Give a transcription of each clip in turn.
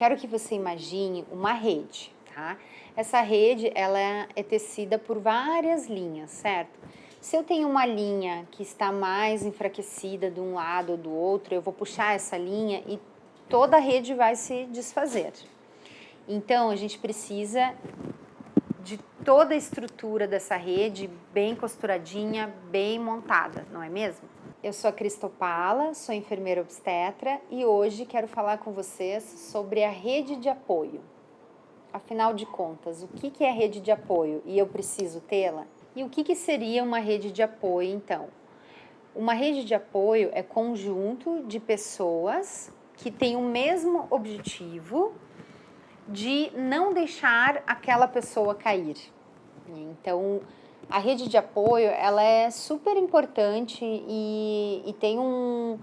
Quero que você imagine uma rede, tá? Essa rede, ela é tecida por várias linhas, certo? Se eu tenho uma linha que está mais enfraquecida de um lado ou do outro, eu vou puxar essa linha e toda a rede vai se desfazer. Então, a gente precisa de toda a estrutura dessa rede bem costuradinha, bem montada, não é mesmo? Eu sou a Cristopala, sou enfermeira obstetra e hoje quero falar com vocês sobre a rede de apoio. Afinal de contas, o que é rede de apoio e eu preciso tê-la? E o que seria uma rede de apoio, então? Uma rede de apoio é conjunto de pessoas que têm o mesmo objetivo de não deixar aquela pessoa cair. Então, a rede de apoio, ela é super importante e tem um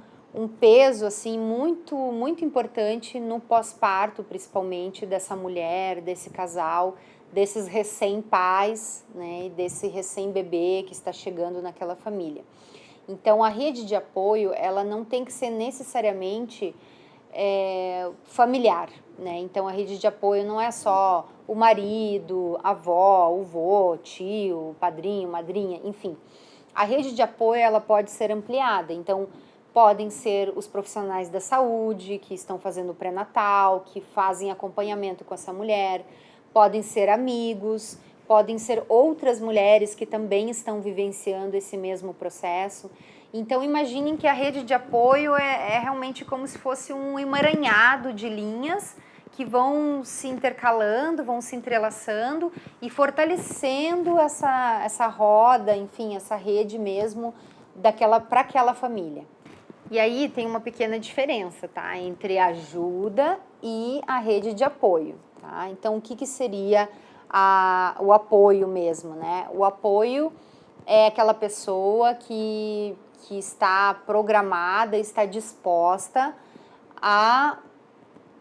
peso, assim, muito importante no pós-parto, principalmente, dessa mulher, desse casal, desses recém-pais, né, e desse recém-bebê que está chegando naquela família. Então, a rede de apoio, ela não tem que ser necessariamente familiar, né? Então, a rede de apoio não é só o marido, a avó, o vô, tio, padrinho, madrinha, enfim. A rede de apoio, ela pode ser ampliada. Então, podem ser os profissionais da saúde que estão fazendo o pré-natal, que fazem acompanhamento com essa mulher, podem ser amigos, podem ser outras mulheres que também estão vivenciando esse mesmo processo. Então, imaginem que a rede de apoio é realmente como se fosse um emaranhado de linhas que vão se intercalando, vão se entrelaçando e fortalecendo essa roda, enfim, essa rede mesmo para aquela família. E aí tem uma pequena diferença, tá? Entre a ajuda e a rede de apoio, tá? Então, o que seria o apoio mesmo, né? O apoio é aquela pessoa que está programada, está disposta a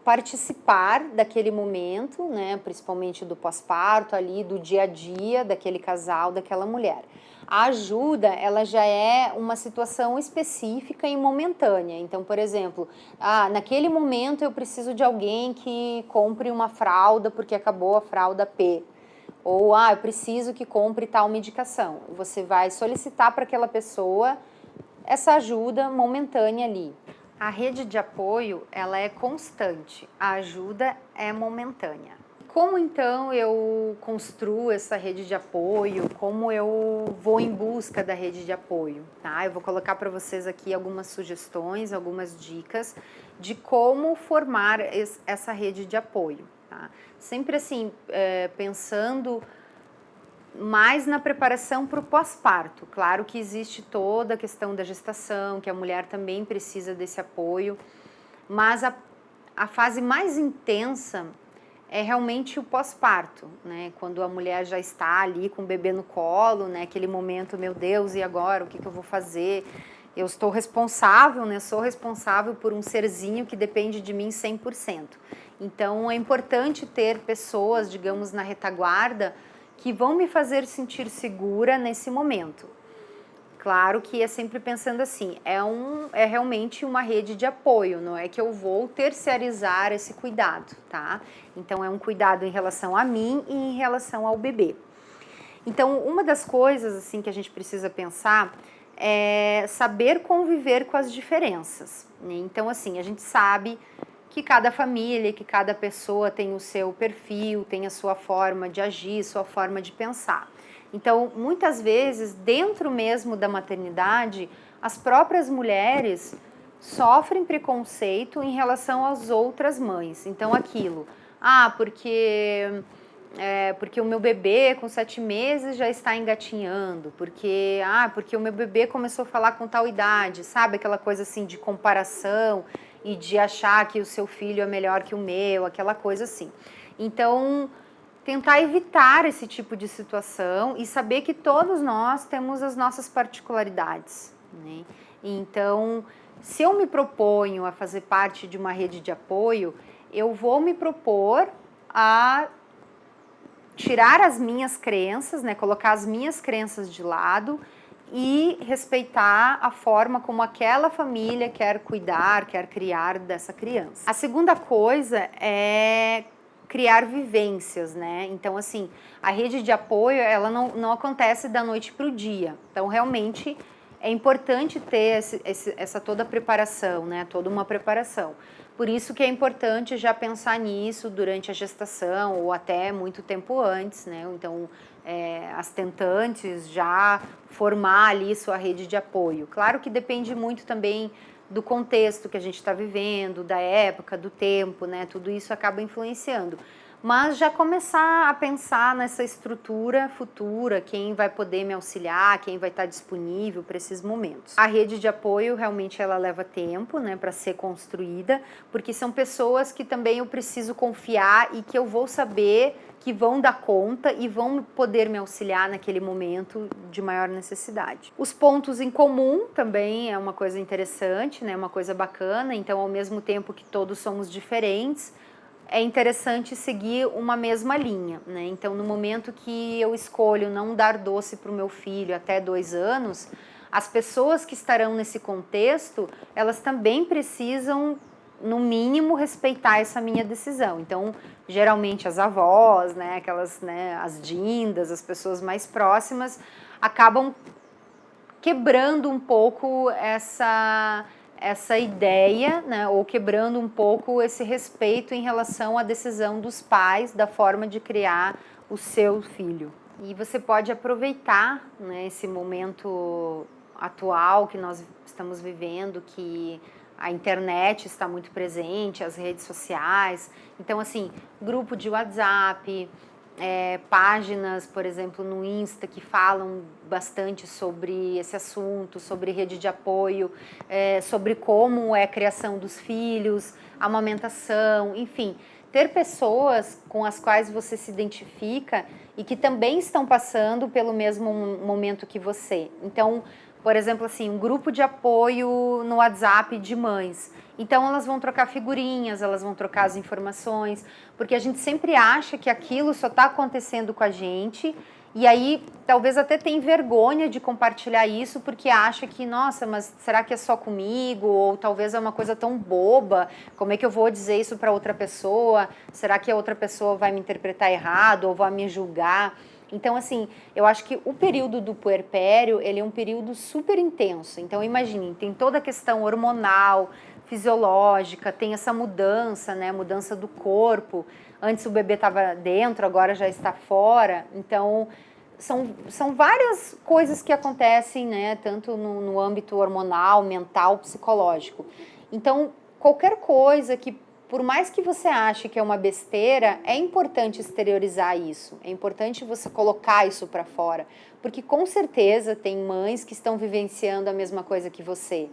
participar daquele momento, né, principalmente do pós-parto ali, do dia a dia daquele casal, daquela mulher. A ajuda, ela já é uma situação específica e momentânea. Então, por exemplo, naquele momento eu preciso de alguém que compre uma fralda porque acabou a fralda P. Ou, eu preciso que compre tal medicação. Você vai solicitar para aquela pessoa essa ajuda momentânea ali. A rede de apoio, ela é constante, a ajuda é momentânea. Como então eu construo essa rede de apoio? Como eu vou em busca da rede de apoio? Tá? Eu vou colocar para vocês aqui algumas sugestões, algumas dicas de como formar essa rede de apoio. Tá? Sempre assim, pensando mais na preparação para o pós-parto. Claro que existe toda a questão da gestação, que a mulher também precisa desse apoio, mas a fase mais intensa é realmente o pós-parto, né? Quando a mulher já está ali com o bebê no colo, né? Aquele momento, meu Deus, e agora? O que eu vou fazer? Eu estou responsável, né? Sou responsável por um serzinho que depende de mim 100%. Então, é importante ter pessoas, digamos, na retaguarda, que vão me fazer sentir segura nesse momento. Claro que é sempre pensando assim, é realmente uma rede de apoio, não é que eu vou terceirizar esse cuidado, tá? Então, é um cuidado em relação a mim e em relação ao bebê. Então, uma das coisas assim que a gente precisa pensar é saber conviver com as diferenças, né? Então, assim, a gente sabe que cada família, que cada pessoa tem o seu perfil, tem a sua forma de agir, sua forma de pensar. Então, muitas vezes, dentro mesmo da maternidade, as próprias mulheres sofrem preconceito em relação às outras mães. Então, aquilo, porque o meu bebê com 7 meses já está engatinhando, porque o meu bebê começou a falar com tal idade, sabe? Aquela coisa assim de comparação e de achar que o seu filho é melhor que o meu, aquela coisa assim. Então, tentar evitar esse tipo de situação e saber que todos nós temos as nossas particularidades, né? Então, se eu me proponho a fazer parte de uma rede de apoio, eu vou me propor a tirar as minhas crenças, né, colocar as minhas crenças de lado e respeitar a forma como aquela família quer cuidar, quer criar dessa criança. A segunda coisa é criar vivências, né? Então, assim, a rede de apoio, ela não acontece da noite para o dia. Então, realmente, é importante ter essa toda a preparação, né? Toda uma preparação. Por isso que é importante já pensar nisso durante a gestação ou até muito tempo antes, né? Então, as tentantes já formar ali sua rede de apoio. Claro que depende muito também do contexto que a gente está vivendo, da época, do tempo, né? Tudo isso acaba influenciando. Mas já começar a pensar nessa estrutura futura, quem vai poder me auxiliar, quem vai estar disponível para esses momentos. A rede de apoio realmente ela leva tempo, né, para ser construída, porque são pessoas que também eu preciso confiar e que eu vou saber que vão dar conta e vão poder me auxiliar naquele momento de maior necessidade. Os pontos em comum também é uma coisa interessante, né, uma coisa bacana. Então, ao mesmo tempo que todos somos diferentes, é interessante seguir uma mesma linha, né? Então, no momento que eu escolho não dar doce para o meu filho até 2 anos, as pessoas que estarão nesse contexto, elas também precisam, no mínimo, respeitar essa minha decisão. Então, geralmente as avós, né, aquelas, né, as dindas, as pessoas mais próximas, acabam quebrando um pouco essa ideia, né, ou quebrando um pouco esse respeito em relação à decisão dos pais da forma de criar o seu filho. E você pode aproveitar, né, esse momento atual que nós estamos vivendo, que a internet está muito presente, as redes sociais. Então, assim, grupo de WhatsApp, páginas, por exemplo, no Insta que falam bastante sobre esse assunto, sobre rede de apoio, sobre como é a criação dos filhos, amamentação, enfim, ter pessoas com as quais você se identifica e que também estão passando pelo mesmo momento que você. Então, por exemplo, assim, um grupo de apoio no WhatsApp de mães. Então, elas vão trocar figurinhas, elas vão trocar as informações, porque a gente sempre acha que aquilo só está acontecendo com a gente, e aí talvez até tem vergonha de compartilhar isso, porque acha que, nossa, mas será que é só comigo? Ou talvez é uma coisa tão boba, como é que eu vou dizer isso para outra pessoa? Será que a outra pessoa vai me interpretar errado ou vai me julgar? Então, assim, eu acho que o período do puerpério, ele é um período super intenso. Então, imagine, tem toda a questão hormonal, fisiológica, tem essa mudança, né, mudança do corpo. Antes o bebê estava dentro, agora já está fora. Então, são várias coisas que acontecem, né, tanto no âmbito hormonal, mental, psicológico. Então, qualquer coisa que, por mais que você ache que é uma besteira, é importante exteriorizar isso, é importante você colocar isso para fora, porque com certeza tem mães que estão vivenciando a mesma coisa que você.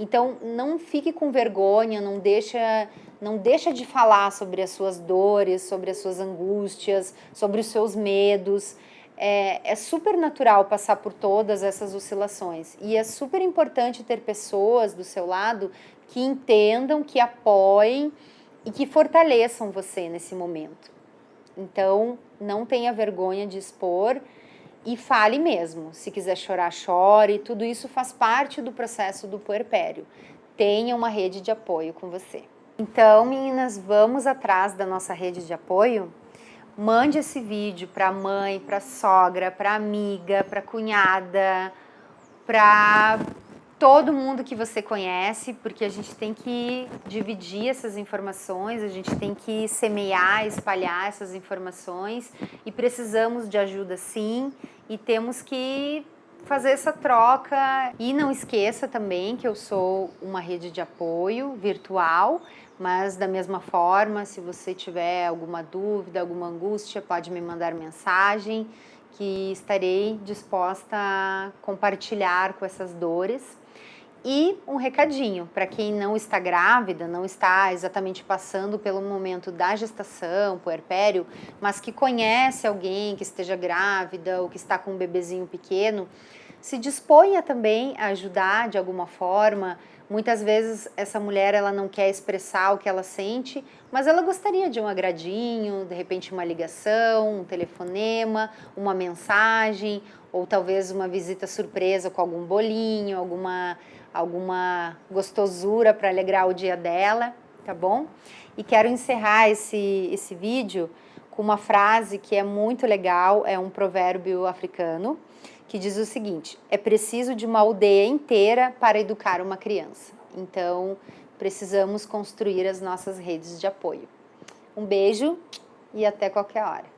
Então, não fique com vergonha, não deixa de falar sobre as suas dores, sobre as suas angústias, sobre os seus medos. É super natural passar por todas essas oscilações e é super importante ter pessoas do seu lado que entendam, que apoiem e que fortaleçam você nesse momento. Então, não tenha vergonha de expor e fale mesmo. Se quiser chorar, chore. Tudo isso faz parte do processo do puerpério. Tenha uma rede de apoio com você. Então, meninas, vamos atrás da nossa rede de apoio? Mande esse vídeo para a mãe, para a sogra, para a amiga, para a cunhada, para todo mundo que você conhece, porque a gente tem que dividir essas informações, a gente tem que semear, espalhar essas informações e precisamos de ajuda sim e temos que fazer essa troca. E não esqueça também que eu sou uma rede de apoio virtual, mas da mesma forma, se você tiver alguma dúvida, alguma angústia, pode me mandar mensagem que estarei disposta a compartilhar com essas dores. E um recadinho, para quem não está grávida, não está exatamente passando pelo momento da gestação, puerpério, mas que conhece alguém que esteja grávida ou que está com um bebezinho pequeno, se disponha também a ajudar de alguma forma, Muitas vezes essa mulher ela não quer expressar o que ela sente, mas ela gostaria de um agradinho, de repente uma ligação, um telefonema, uma mensagem, ou talvez uma visita surpresa com algum bolinho, alguma gostosura para alegrar o dia dela, tá bom? E quero encerrar esse vídeo com uma frase que é muito legal, é um provérbio africano, que diz o seguinte: é preciso de uma aldeia inteira para educar uma criança. Então, precisamos construir as nossas redes de apoio. Um beijo e até qualquer hora.